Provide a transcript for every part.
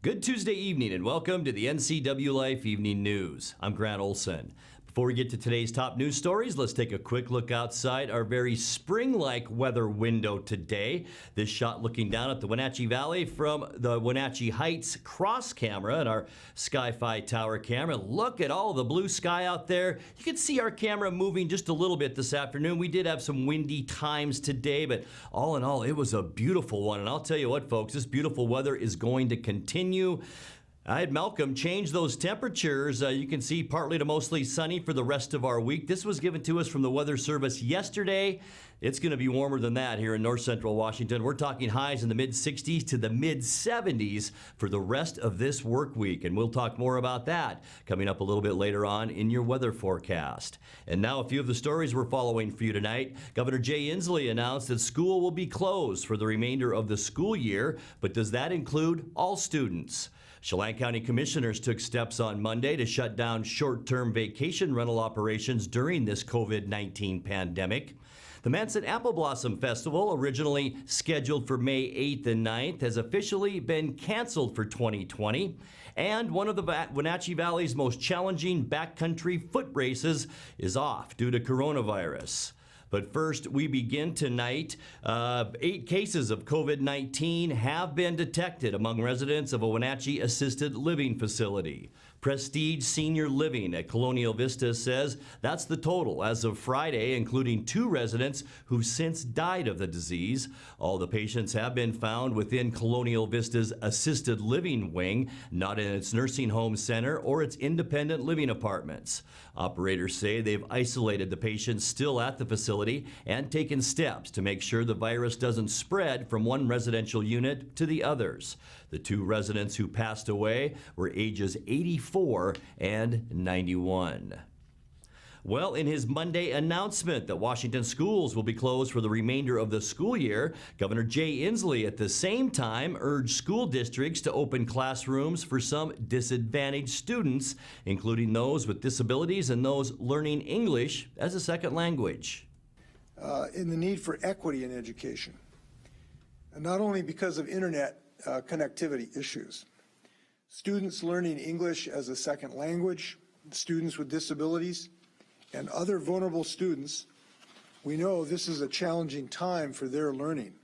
Good Tuesday evening and welcome to the NCWLIFE Evening News. I'm Grant Olson. Before we get to today's top news stories, let's take a quick look outside our very spring-like weather window today. This shot looking down at the Wenatchee Valley from the Wenatchee Heights cross camera and our Sky-Fi tower camera. Look at all the blue sky out there. You can see our camera moving just a little bit this afternoon. We did have some windy times today, but all in all, it was a beautiful one. And I'll tell you what, folks, this beautiful weather is going to continue. I had Malcolm change those temperatures. You can see partly to mostly sunny for the rest of our week. This was given to us from the Weather Service yesterday. It's going to be warmer than that here in north central Washington. We're talking highs in the mid-60s to the mid-70s for the rest of this work week. And we'll talk more about that coming up a little bit later on in your weather forecast. And now a few of the stories we're following for you tonight. Governor Jay Inslee announced that school will be closed for the remainder of the school year. But does that include all students? Chelan County commissioners took steps on Monday to shut down short-term vacation rental operations during this COVID-19 pandemic. The Manson Apple Blossom Festival, originally scheduled for May 8th and 9th, has officially been canceled for 2020. And one of the Wenatchee Valley's most challenging backcountry foot races is off due to coronavirus. But first, we begin tonight. 8 cases of COVID-19 have been detected among residents of a Wenatchee assisted living facility. Prestige Senior Living at Colonial VISTA says that's the total as of Friday, including 2 residents who've since died of the disease. All the patients have been found within Colonial VISTA's assisted living wing, not in its nursing home center or its independent living apartments. Operators say they've isolated the patients still at the facility and taken steps to make sure the virus doesn't spread from one residential unit to the others. The 2 residents who passed away were ages 84 and 91. Well, in his Monday announcement that Washington schools will be closed for the remainder of the school year, Governor Jay Inslee at the same time urged school districts to open classrooms for some disadvantaged students, including those with disabilities and those learning English as a second language. In the need for equity in education, and not only because of internet connectivity issues. Students learning English as a second language, students with disabilities, and other vulnerable students, we know this is a challenging time for their learning.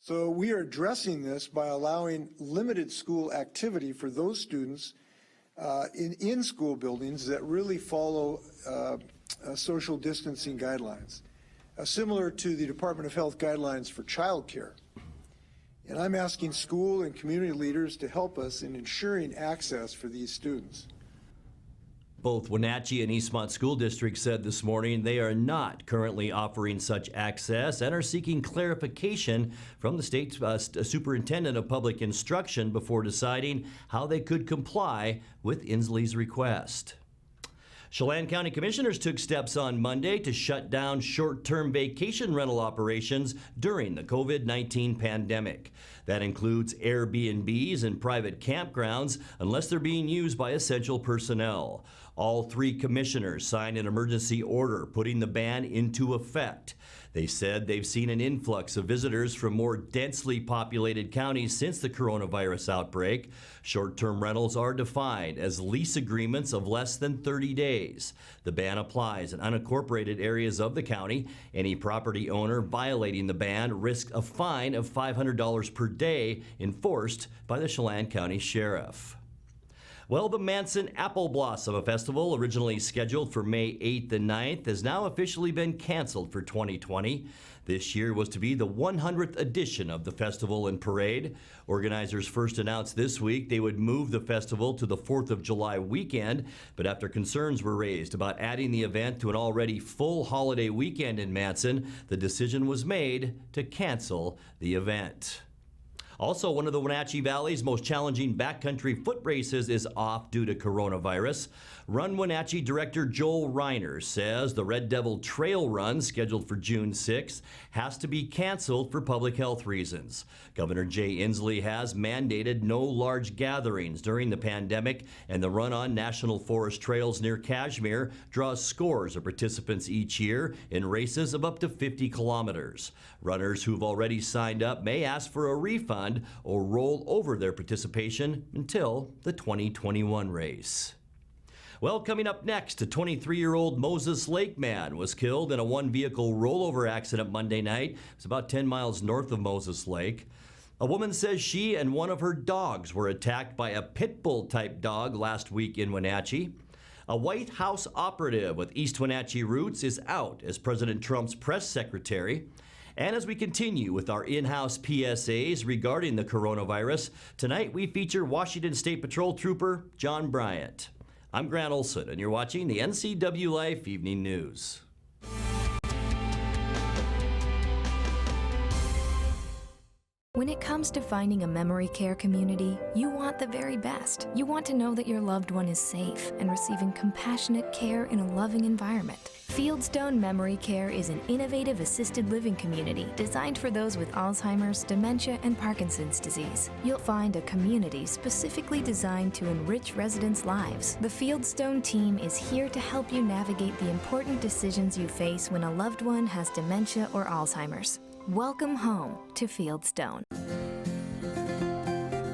So we are addressing this by allowing limited school activity for those students in school buildings that really follow social distancing guidelines, similar to the Department of Health guidelines for childcare. And I'm asking school and community leaders to help us in ensuring access for these students. Both Wenatchee and Eastmont School Districts said this morning they are not currently offering such access and are seeking clarification from the state's superintendent of public instruction before deciding how they could comply with Inslee's request. Chelan County commissioners took steps on Monday to shut down short-term vacation rental operations during the COVID-19 pandemic. That includes Airbnbs and private campgrounds unless they're being used by essential personnel. All 3 commissioners signed an emergency order putting the ban into effect. They said they've seen an influx of visitors from more densely populated counties since the coronavirus outbreak. Short-term rentals are defined as lease agreements of less than 30 days. The ban applies in unincorporated areas of the county. Any property owner violating the ban risks a fine of $500 per day enforced by the Chelan County Sheriff. Well, the Manson Apple Blossom Festival, originally scheduled for May 8th and 9th, has now officially been canceled for 2020. This year was to be the 100th edition of the festival and parade. Organizers first announced this week they would move the festival to the 4th of July weekend, but after concerns were raised about adding the event to an already full holiday weekend in Manson, the decision was made to cancel the event. Also, one of the Wenatchee Valley's most challenging backcountry foot races is off due to coronavirus. Run Wenatchee Director Joel Reiner says the Red Devil Trail Run, scheduled for June 6th, has to be canceled for public health reasons. Governor Jay Inslee has mandated no large gatherings during the pandemic, and the run on National Forest trails near Kashmir draws scores of participants each year in races of up to 50 kilometers. Runners who've already signed up may ask for a refund refund or roll over their participation until the 2021 race. Well, coming up next, a 23-year-old Moses Lake man was killed in a one-vehicle rollover accident Monday night. It's about 10 miles north of Moses Lake. A woman says she and one of her dogs were attacked by a pit bull-type dog last week in Wenatchee. A White House operative with East Wenatchee roots is out as President Trump's press secretary. And as we continue with our in-house PSAs regarding the coronavirus, tonight we feature Washington State Patrol Trooper John Bryant. I'm Grant Olson, and you're watching the NCWLIFE Evening News. When it comes to finding a memory care community, you want the very best. You want to know that your loved one is safe and receiving compassionate care in a loving environment. Fieldstone Memory Care is an innovative assisted living community designed for those with Alzheimer's, dementia, and Parkinson's disease. You'll find a community specifically designed to enrich residents' lives. The Fieldstone team is here to help you navigate the important decisions you face when a loved one has dementia or Alzheimer's. Welcome home to Fieldstone.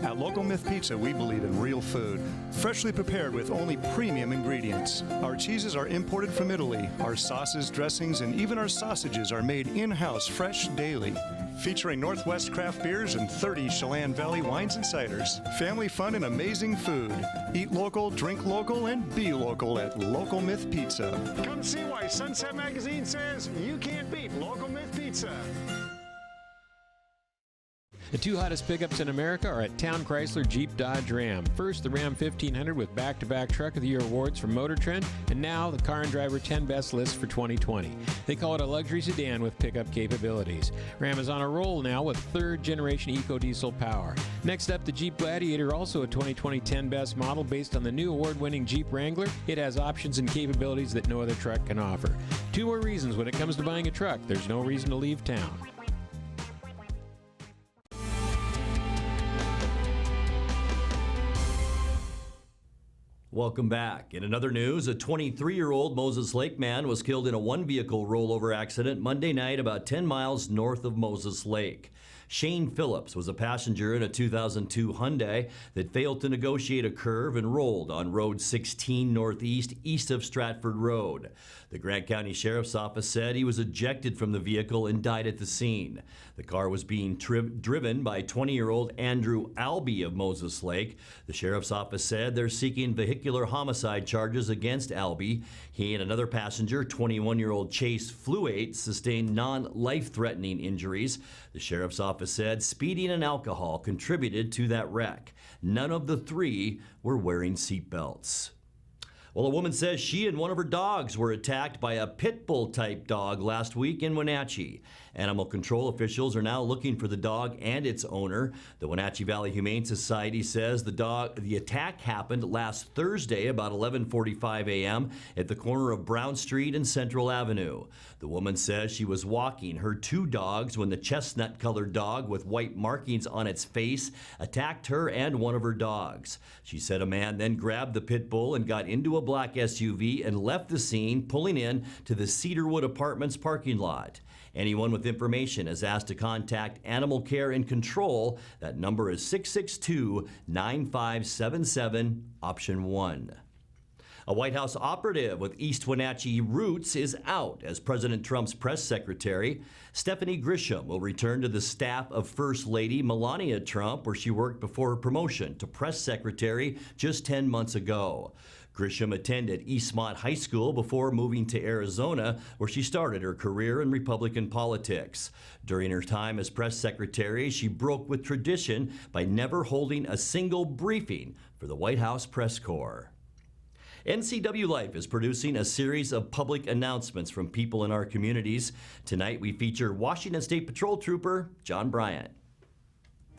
At Local Myth Pizza, we believe in real food, freshly prepared with only premium ingredients. Our cheeses are imported from Italy. Our sauces, dressings, and even our sausages are made in-house fresh daily. Featuring Northwest craft beers and 30 Chelan Valley wines and ciders. Family fun and amazing food. Eat local, drink local, and be local at Local Myth Pizza. Come see why Sunset Magazine says you can't beat Local Myth Pizza. The two hottest pickups in America are at Town Chrysler Jeep Dodge Ram. First, the Ram 1500 with back-to-back Truck of the Year awards from Motor Trend, and now the Car and Driver 10 Best list for 2020. They call it a luxury sedan with pickup capabilities. Ram is on a roll now with third-generation EcoDiesel power. Next up, the Jeep Gladiator, also a 2020 10 Best model based on the new award-winning Jeep Wrangler. It has options and capabilities that no other truck can offer. Two more reasons when it comes to buying a truck: there's no reason to leave town. Welcome back. In another news, a 23-year-old Moses Lake man was killed in a one-vehicle rollover accident Monday night about 10 miles north of Moses Lake. Shane Phillips was a passenger in a 2002 Hyundai that failed to negotiate a curve and rolled on Road 16 Northeast east of Stratford Road. The Grant County Sheriff's Office said he was ejected from the vehicle and died at the scene. The car was being driven by 20-year-old Andrew Albee of Moses Lake. The Sheriff's Office said they're seeking vehicular homicide charges against Albee. He and another passenger, 21-year-old Chase Fluate, sustained non-life-threatening injuries. The Sheriff's Office said speeding and alcohol contributed to that wreck. None of the three were wearing seatbelts. Well, a woman says she and one of her dogs were attacked by a pit bull-type dog last week in Wenatchee. Animal control officials are now looking for the dog and its owner. The Wenatchee Valley Humane Society says the attack happened last Thursday about 11:45 a.m. at the corner of Brown Street and Central Avenue. The woman says she was walking her two dogs when the chestnut-colored dog with white markings on its face attacked her and one of her dogs. She said a man then grabbed the pit bull and got into a black SUV and left the scene, pulling in to the Cedarwood Apartments parking lot. Anyone with information is asked to contact Animal Care and Control. That number is 662-9577, option 1. A White House operative with East Wenatchee roots is out as President Trump's press secretary. Stephanie Grisham will return to the staff of First Lady Melania Trump, where she worked before her promotion to press secretary just 10 months ago. Grisham attended Eastmont High School before moving to Arizona, where she started her career in Republican politics. During her time as press secretary, she broke with tradition by never holding a single briefing for the White House press corps. NCWLIFE is producing a series of public announcements from people in our communities. Tonight we feature Washington State Patrol Trooper John Bryant.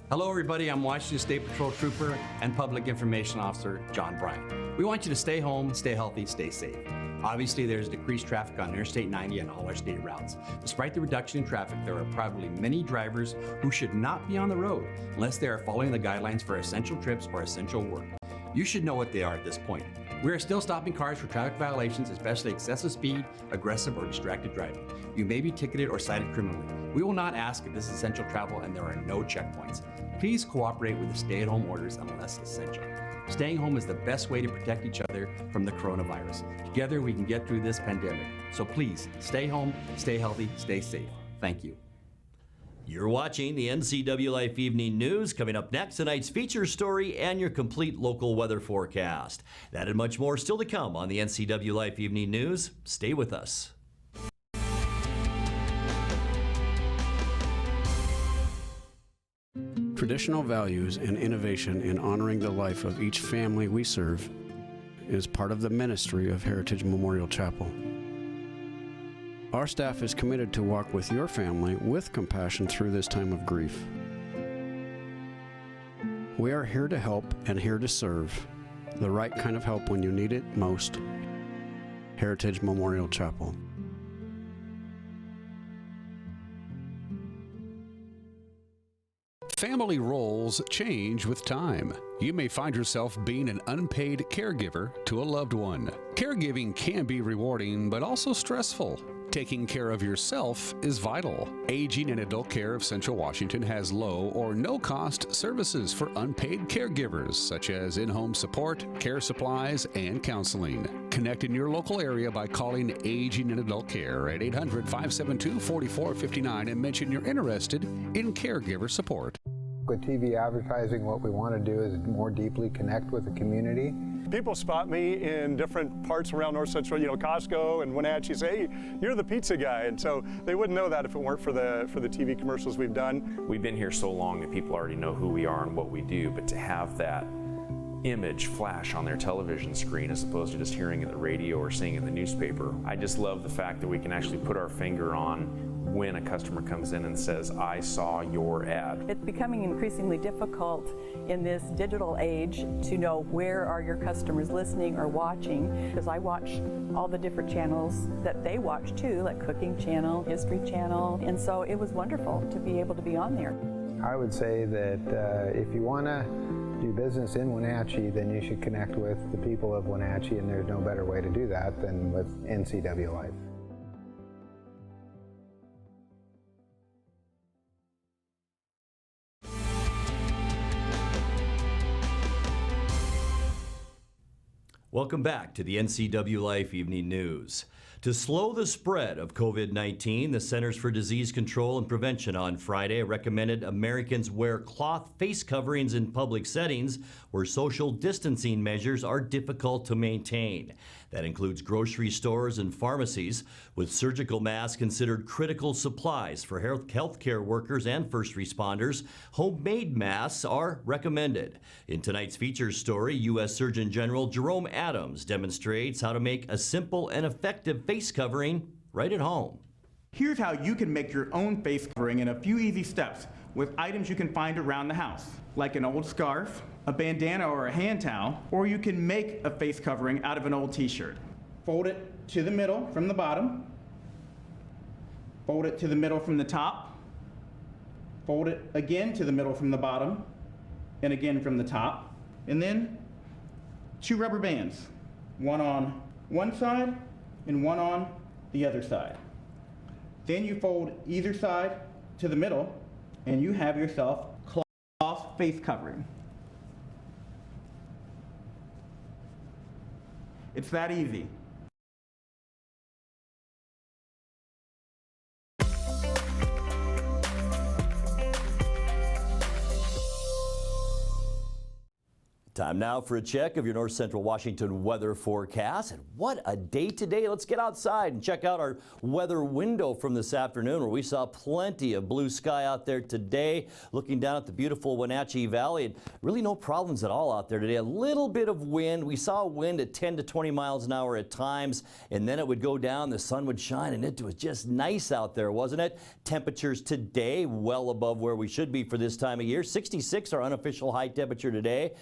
Hello everybody, I'm Washington State Patrol Trooper and Public Information Officer John Bryant. We want you to stay home, stay healthy, stay safe. Obviously, there's decreased traffic on Interstate 90 and all our state routes. Despite the reduction in traffic, there are probably many drivers who should not be on the road unless they are following the guidelines for essential trips or essential work. You should know what they are at this point. We are still stopping cars for traffic violations, especially excessive speed, aggressive, or distracted driving. You may be ticketed or cited criminally. We will not ask if this is essential travel, and there are no checkpoints. please cooperate with the stay-at-home orders unless essential. Staying home is the best way to protect each other from the coronavirus. Together we can get through this pandemic. So please, stay home, stay healthy, stay safe. Thank you. You're watching the NCWLIFE Evening News. Coming up next, tonight's feature story and your complete local weather forecast. That and much more still to come on the NCWLIFE Evening News. Stay with us. Traditional values and innovation in honoring the life of each family we serve is part of the ministry of Heritage Memorial Chapel. Our staff is committed to walk with your family with compassion through this time of grief. We are here to help and here to serve, the right kind of help when you need it most. Heritage Memorial Chapel. Family roles change with time. You may find yourself being an unpaid caregiver to a loved one. Caregiving can be rewarding, but also stressful. Taking care of yourself is vital. Aging and Adult Care of Central Washington has low or no cost services for unpaid caregivers, such as in-home support, care supplies, and counseling. Connect in your local area by calling Aging and Adult Care at 800-572-4459 and mention you're interested in caregiver support. With TV advertising, what we want to do is more deeply connect with the community. People spot me in different parts around North Central, Costco and Wenatchee, say, hey, you're the pizza guy. And so they wouldn't know that if it weren't for the TV commercials we've done. We've been here so long that people already know who we are and what we do, but to have that image flash on their television screen as opposed to just hearing it in the radio or seeing it in the newspaper, I just love the fact that we can actually put our finger on when a customer comes in and says, I saw your ad. It's becoming increasingly difficult in this digital age to know where are your customers listening or watching, because I watch all the different channels that they watch too, like Cooking Channel, History Channel, and so it was wonderful to be able to be on there. I would say that if you want to do business in Wenatchee, then you should connect with the people of Wenatchee, and there's no better way to do that than with NCWLIFE. Welcome back to the NCWLIFE Evening News. To slow the spread of COVID-19, the Centers for Disease Control and Prevention on Friday recommended Americans wear cloth face coverings in public settings where social distancing measures are difficult to maintain. That includes grocery stores and pharmacies, with surgical masks considered critical supplies for healthcare workers and first responders. Homemade masks are recommended. In tonight's features story, U.S. Surgeon General Jerome Adams demonstrates how to make a simple and effective face covering right at home. Here's how you can make your own face covering in a few easy steps with items you can find around the house, like an old scarf, a bandana or a hand towel, or you can make a face covering out of an old t-shirt. Fold it to the middle from the bottom, fold it to the middle from the top, fold it again to the middle from the bottom, and again from the top, and then 2 rubber bands, one on one side and one on the other side. Then you fold either side to the middle, and you have yourself cloth face covering. It's that easy. Time now for a check of your North Central Washington weather forecast. And what a day today. Let's get outside and check out our weather window from this afternoon, where we saw plenty of blue sky out there today. Looking down at the beautiful Wenatchee Valley, and really no problems at all out there today. A little bit of wind. We saw wind at 10 to 20 miles an hour at times, and then it would go down, the sun would shine, and it was just nice out there, wasn't it? Temperatures today well above where we should be for this time of year. 66 our unofficial high temperature today.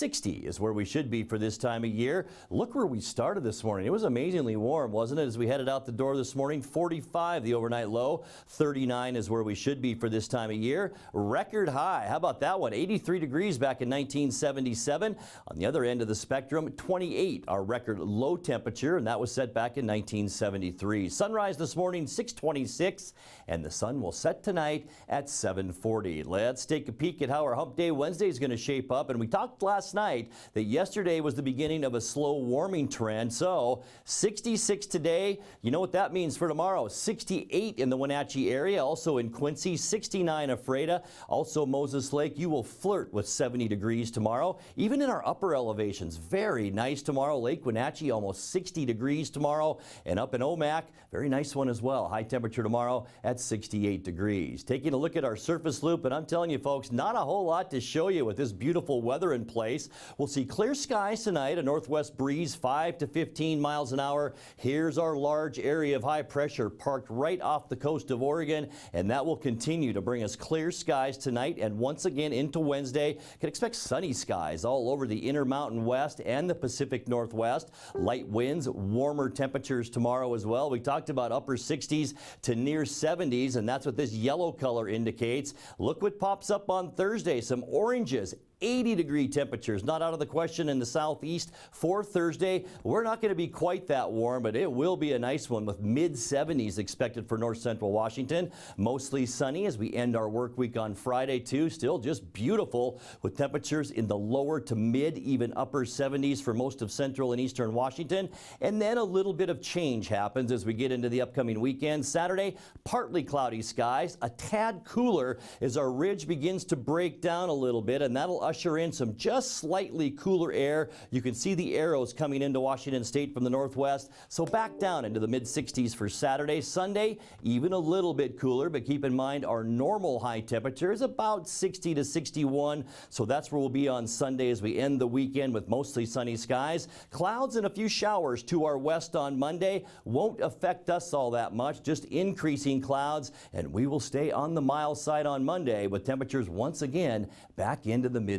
60 is where we should be for this time of year. Look where we started this morning. It was amazingly warm, wasn't it, as we headed out the door this morning? 45 the overnight low. 39 is where we should be for this time of year. Record high. How about that one? 83 degrees back in 1977. On the other end of the spectrum, 28, our record low temperature, and that was set back in 1973. Sunrise this morning, 6:26, and the sun will set tonight at 7:40. Let's take a peek at how our Hump Day Wednesday is going to shape up. And we talked last night that yesterday was the beginning of a slow warming trend. So 66 today. You know what that means for tomorrow? 68 in the Wenatchee area, also in Quincy, 69 Ephrata, also Moses Lake. You will flirt with 70 degrees tomorrow. Even in our upper elevations, very nice tomorrow. Lake Wenatchee, almost 60 degrees tomorrow. And up in Omak, very nice one as well. High temperature tomorrow at 68 degrees. Taking a look at our surface loop, and I'm telling you folks, not a whole lot to show you with this beautiful weather in place. We'll see clear skies tonight, a northwest breeze 5 to 15 miles an hour. Here's our large area of high pressure parked right off the coast of Oregon, and that will continue to bring us clear skies tonight and once again into Wednesday. Can expect sunny skies all over the Intermountain West and the Pacific Northwest. Light winds, warmer temperatures tomorrow as well. We talked about upper 60s to near 70s, and that's what this yellow color indicates. Look what pops up on Thursday. Some oranges. 80-degree temperatures, not out of the question in the southeast for Thursday. We're not going to be quite that warm, but it will be a nice one with mid-70s expected for north central Washington. Mostly sunny as we end our work week on Friday too. Still just beautiful with temperatures in the lower to mid, even upper 70s for most of central and eastern Washington. And then a little bit of change happens as we get into the upcoming weekend. Saturday, partly cloudy skies, a tad cooler as our ridge begins to break down a little bit, and that'll usher in some just slightly cooler air. You can see the arrows coming into Washington State from the northwest, so back down into the mid-60s for Saturday. Sunday, even a little bit cooler, but keep in mind our normal high temperature is about 60 to 61, so that's where we'll be on Sunday as we end the weekend with mostly sunny skies. Clouds and a few showers to our west on Monday won't affect us all that much, just increasing clouds, and we will stay on the mild side on Monday with temperatures once again back into the mid-60s.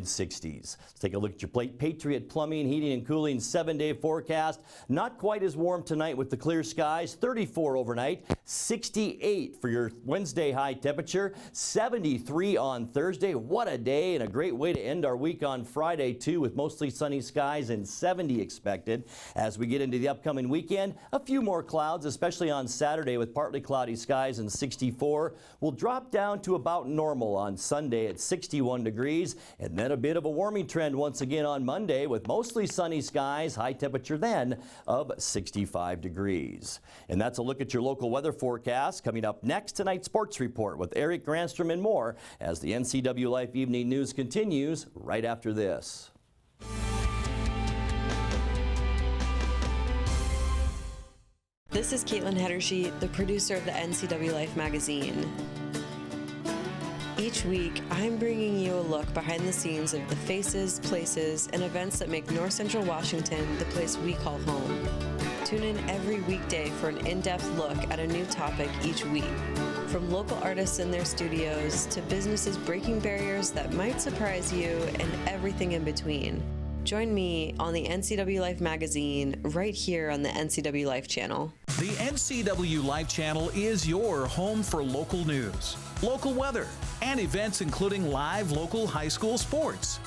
Let's take a look at your plate. Patriot Plumbing, Heating and Cooling 7-day forecast. Not quite as warm tonight with the clear skies. 34 overnight, 68 for your Wednesday high temperature, 73 on Thursday. What a day and a great way to end our week on Friday too, with mostly sunny skies and 70 expected. As we get into the upcoming weekend, a few more clouds, especially on Saturday with partly cloudy skies and 64. We'll drop down to about normal on Sunday at 61 degrees, and then a bit of a warming trend once again on Monday with mostly sunny skies, high temperature then of 65 degrees. And that's a look at your local weather forecast. Coming up next, tonight's sports report with Eric Granstrom and more as the NCWLIFE Evening News continues right after this. This is Caitlin Hedershe, the producer of the NCWLIFE magazine. Each week, I'm bringing you a look behind the scenes of the faces, places, and events that make North Central Washington the place we call home. Tune in every weekday for an in-depth look at a new topic each week. From local artists in their studios to businesses breaking barriers that might surprise you and everything in between. Join me on the NCWLIFE magazine right here on the NCWLIFE channel. The NCWLIFE channel is your home for local news, local weather, and events including live local high school sports.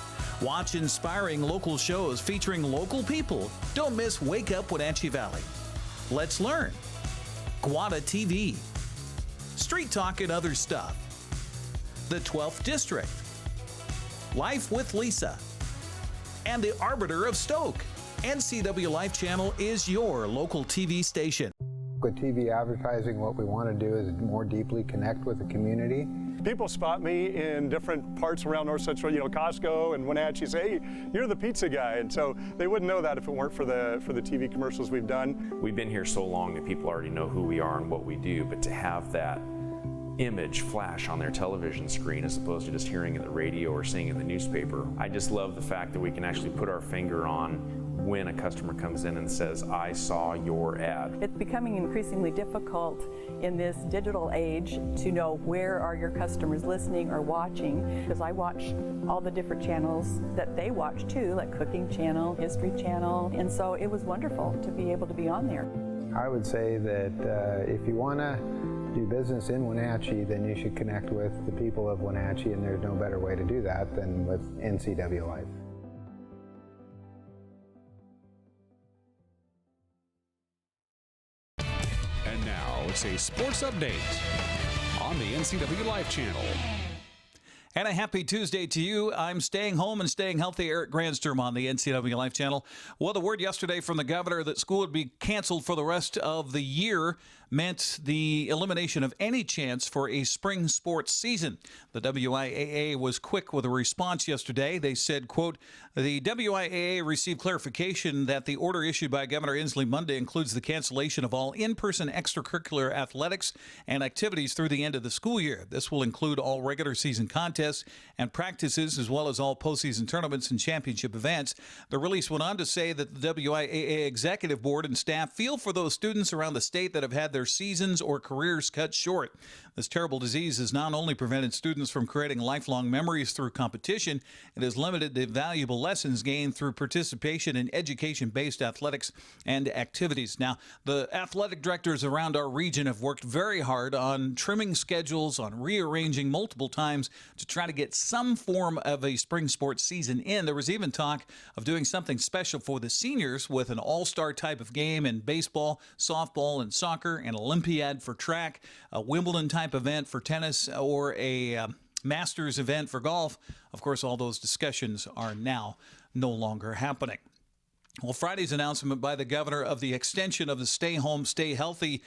Watch inspiring local shows featuring local people. Don't miss Wake Up Wenatchee Valley. Let's Learn, Guada TV, Street Talk and Other Stuff, the 12th District, Life with Lisa, and the Arbiter of Stoke. NCWLIFE channel is your local TV station. With TV advertising, what we want to do is more deeply connect with the community. People spot me in different parts around North Central, Costco and Wenatchee, say, hey, you're the pizza guy. And so they wouldn't know that if it weren't for the TV commercials we've done. We've been here so long that people already know who we are and what we do, but to have that image flash on their television screen as opposed to just hearing it in the radio or seeing it in the newspaper. I just love the fact that we can actually put our finger on when a customer comes in and says, I saw your ad. It's becoming increasingly difficult in this digital age to know where are your customers listening or watching, because I watch all the different channels that they watch too, like Cooking Channel, History Channel, and so it was wonderful to be able to be on there. I would say that if you want to do business in Wenatchee, then you should connect with the people of Wenatchee, and there's no better way to do that than with NCWLIFE. And now it's a sports update on the NCWLIFE channel. And a happy Tuesday to you. I'm staying home and staying healthy. Eric Granstrom on the NCWLIFE channel. Well, the word yesterday from the governor that school would be canceled for the rest of the year meant the elimination of any chance for a spring sports season. The WIAA was quick with a response yesterday. They said, quote, the WIAA received clarification that the order issued by Governor Inslee Monday includes the cancellation of all in-person extracurricular athletics and activities through the end of the school year. This will include all regular season contests and practices, as well as all postseason tournaments and championship events. The release went on to say that the WIAA Executive Board and staff feel for those students around the state that have had their seasons or careers cut short. This terrible disease has not only prevented students from creating lifelong memories through competition, it has limited the valuable lessons gained through participation in education-based athletics and activities. Now, the athletic directors around our region have worked very hard on trimming schedules, on rearranging multiple times to try to get some form of a spring sports season in. There was even talk of doing something special for the seniors with an all-star type of game in baseball, softball, and soccer, an Olympiad for track, a Wimbledon type event for tennis, or a Masters event for golf. Of course, all those discussions are now no longer happening. Well, Friday's announcement by the governor of the extension of the Stay Home, Stay Healthy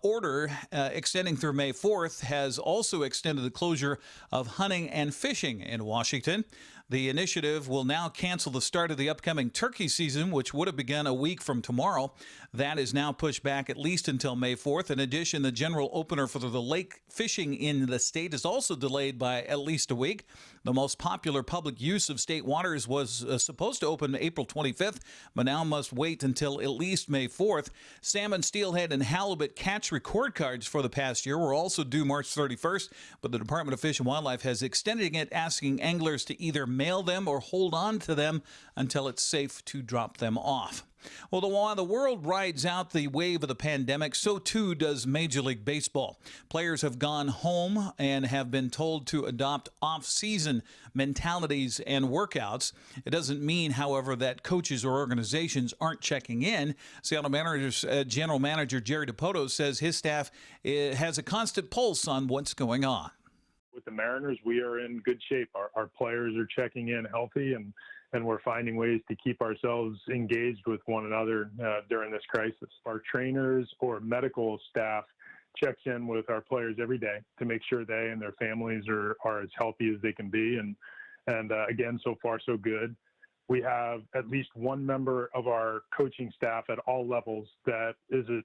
order extending through May 4th has also extended the closure of hunting and fishing in Washington. The initiative will now cancel the start of the upcoming turkey season, which would have begun a week from tomorrow. That is now pushed back at least until May 4th. In addition, the general opener for the lake fishing in the state is also delayed by at least a week. The most popular public use of state waters was supposed to open April 25th, but now must wait until at least May 4th. Salmon, steelhead, and halibut catch record cards for the past year were also due March 31st, but the Department of Fish and Wildlife has extended it, asking anglers to either mail them or hold on to them until it's safe to drop them off. Well, while the world rides out the wave of the pandemic, so too does Major League Baseball. Players have gone home and have been told to adopt off-season mentalities and workouts. It doesn't mean, however, that coaches or organizations aren't checking in. Seattle Mariners General Manager Jerry DiPoto says his staff has a constant pulse on what's going on. With the Mariners, we are in good shape. Our players are checking in healthy, and we're finding ways to keep ourselves engaged with one another during this crisis. Our trainers or medical staff checks in with our players every day to make sure they and their families are as healthy as they can be. And again, so far so good. We have at least one member of our coaching staff at all levels that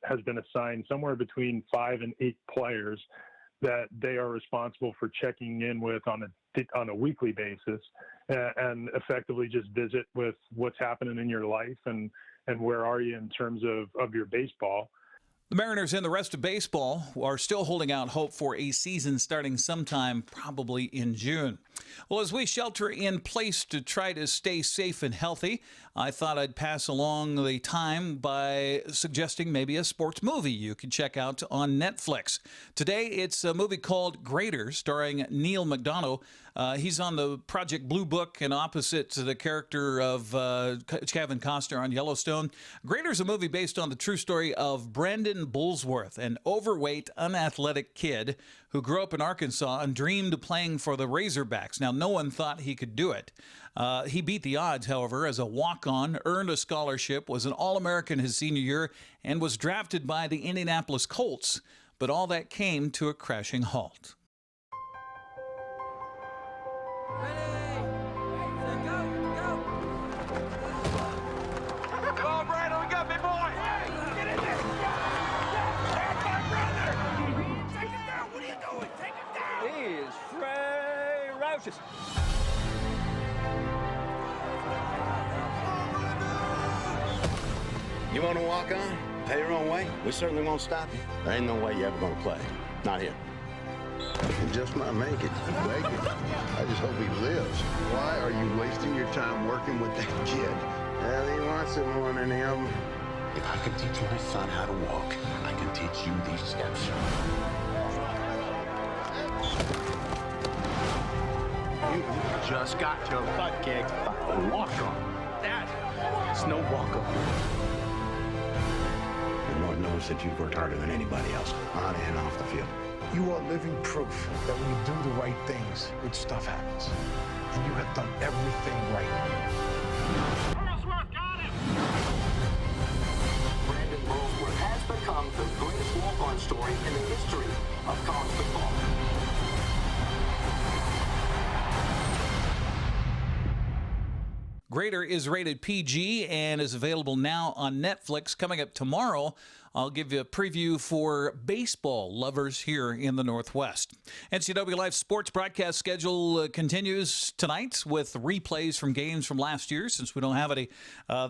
has been assigned somewhere between 5 and 8 players that they are responsible for checking in with on a weekly basis, and effectively just visit with what's happening in your life and where are you in terms of your baseball. The Mariners and the rest of baseball are still holding out hope for a season starting sometime probably in June. Well, as we shelter in place to try to stay safe and healthy, I thought I'd pass along the time by suggesting maybe a sports movie you can check out on Netflix. Today, it's a movie called Greater, starring Neil McDonough. He's on the Project Blue Book and opposite to the character of Kevin Costner on Yellowstone. Greater's a movie based on the true story of Brandon Bullsworth, an overweight, unathletic kid who grew up in Arkansas and dreamed of playing for the Razorbacks. Now, no one thought he could do it. He beat the odds, however, as a walk-on, earned a scholarship, was an All-American his senior year, and was drafted by the Indianapolis Colts. But all that came to a crashing halt. You want to walk on? Pay your own way? We certainly won't stop you. There ain't no way you're ever going to play. Not here. He just might make it. Make it. I just hope he lives. Why are you wasting your time working with that kid? Well, he wants it more than him. If I can teach my son how to walk, I can teach you these steps. You just got your butt kicked by a walk-on. That's no walk-on. The Lord knows that you've worked harder than anybody else, on and off the field. You are living proof that when you do the right things, good stuff happens. And you have done everything right. Brandon Burlsworth has become the greatest walk-on story in the history of college football. Greater is rated PG and is available now on Netflix. Coming up tomorrow, I'll give you a preview for baseball lovers here in the Northwest. NCWLIFE sports broadcast schedule continues tonight with replays from games from last year, since we don't have any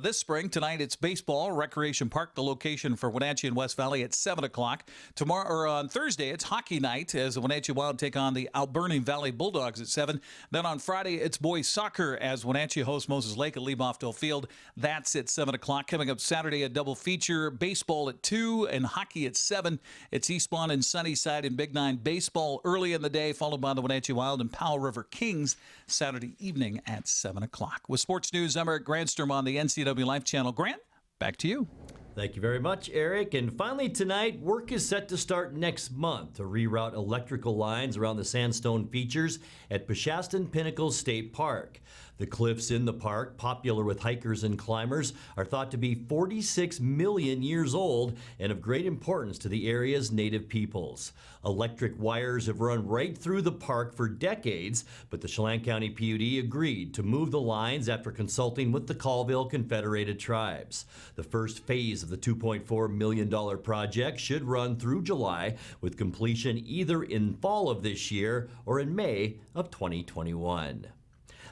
this spring. Tonight it's baseball, Recreation Park, the location for Wenatchee and West Valley at 7 o'clock. Tomorrow, or on Thursday, it's hockey night as the Wenatchee Wild take on the Alberni Valley Bulldogs at 7. Then on Friday, it's boys soccer as Wenatchee hosts Moses Lake at Liebhoffdale Field. That's at 7 o'clock. Coming up Saturday, a double feature, baseball at 2 and hockey at 7. It's Eastmont and Sunnyside and Big Nine baseball early in the day, followed by the Wenatchee Wild and Powell River Kings Saturday evening at 7 o'clock. With sports news, I'm Eric Grandstrom on the NCWLIFE channel. Grant, back to you. Thank you very much, Eric. And finally tonight, work is set to start next month to reroute electrical lines around the sandstone features at Peshastin Pinnacle State Park. The cliffs in the park, popular with hikers and climbers, are thought to be 46 million years old and of great importance to the area's native peoples. Electric wires have run right through the park for decades, but the Chelan County PUD agreed to move the lines after consulting with the Colville Confederated Tribes. The first phase of the $2.4 million project should run through July, with completion either in fall of this year or in May of 2021.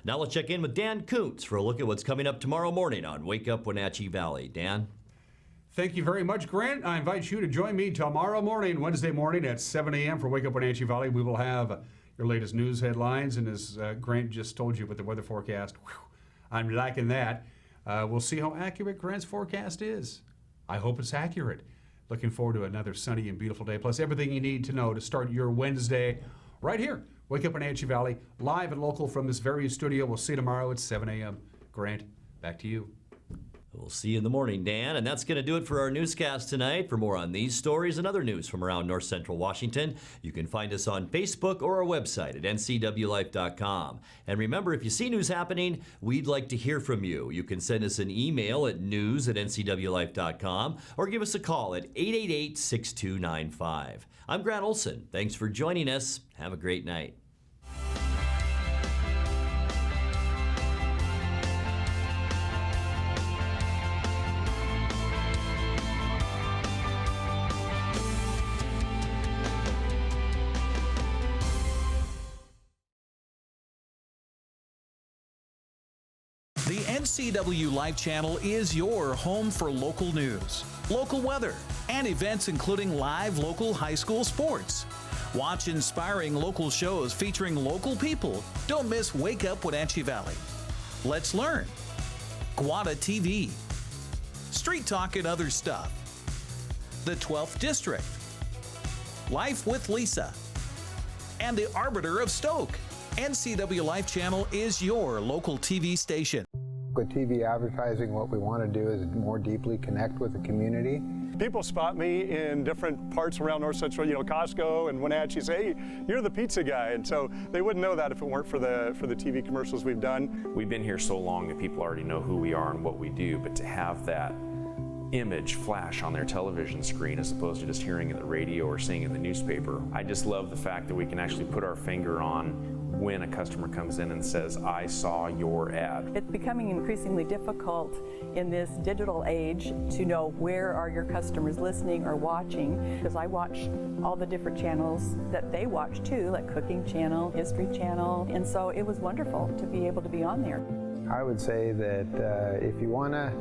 Now let's check in with Dan Kuntz for a look at what's coming up tomorrow morning on Wake Up Wenatchee Valley. Dan? Thank you very much, Grant. I invite you to join me tomorrow morning, Wednesday morning at 7 a.m. for Wake Up Wenatchee Valley. We will have your latest news headlines, and as Grant just told you with the weather forecast, I'm liking that. We'll see how accurate Grant's forecast is. I hope it's accurate. Looking forward to another sunny and beautiful day, plus everything you need to know to start your Wednesday right here. Wake Up Wenatchee Valley, live and local from this very studio. We'll see you tomorrow at 7 a.m. Grant, back to you. We'll see you in the morning, Dan. And that's going to do it for our newscast tonight. For more on these stories and other news from around North Central Washington, you can find us on Facebook or our website at ncwlife.com. And remember, if you see news happening, we'd like to hear from you. You can send us an email at news@ncwlife.com or give us a call at 888-6295. I'm Grant Olson. Thanks for joining us. Have a great night. The NCWLIFE channel is your home for local news, local weather, and events including live local high school sports. Watch inspiring local shows featuring local people. Don't miss Wake Up Wenatchee Valley. Let's learn. Guada TV. Street Talk and Other Stuff. The 12th District. Life with Lisa. And the Arbiter of Stoke. NCWLIFE channel is your local TV station. With TV advertising, what we want to do is more deeply connect with the community. People spot me in different parts around North Central, Costco and Wenatchee, say, hey, you're the pizza guy. And so they wouldn't know that if it weren't for the TV commercials we've done. We've been here so long that people already know who we are and what we do, but to have that image flash on their television screen as opposed to just hearing it in the radio or seeing it in the newspaper, I just love the fact that we can actually put our finger on when a customer comes in and says, I saw your ad. It's becoming increasingly difficult in this digital age to know where are your customers listening or watching, because I watch all the different channels that they watch too, like Cooking Channel, History Channel, and so it was wonderful to be able to be on there. I would say that if you want to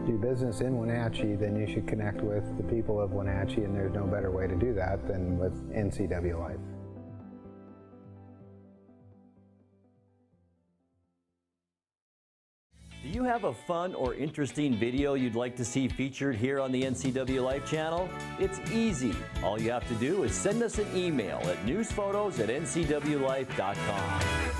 do business in Wenatchee, then you should connect with the people of Wenatchee, and there's no better way to do that than with NCWLIFE. Do you have a fun or interesting video you'd like to see featured here on the NCWLIFE channel? It's easy. All you have to do is send us an email at newsphotos@ncwlife.com.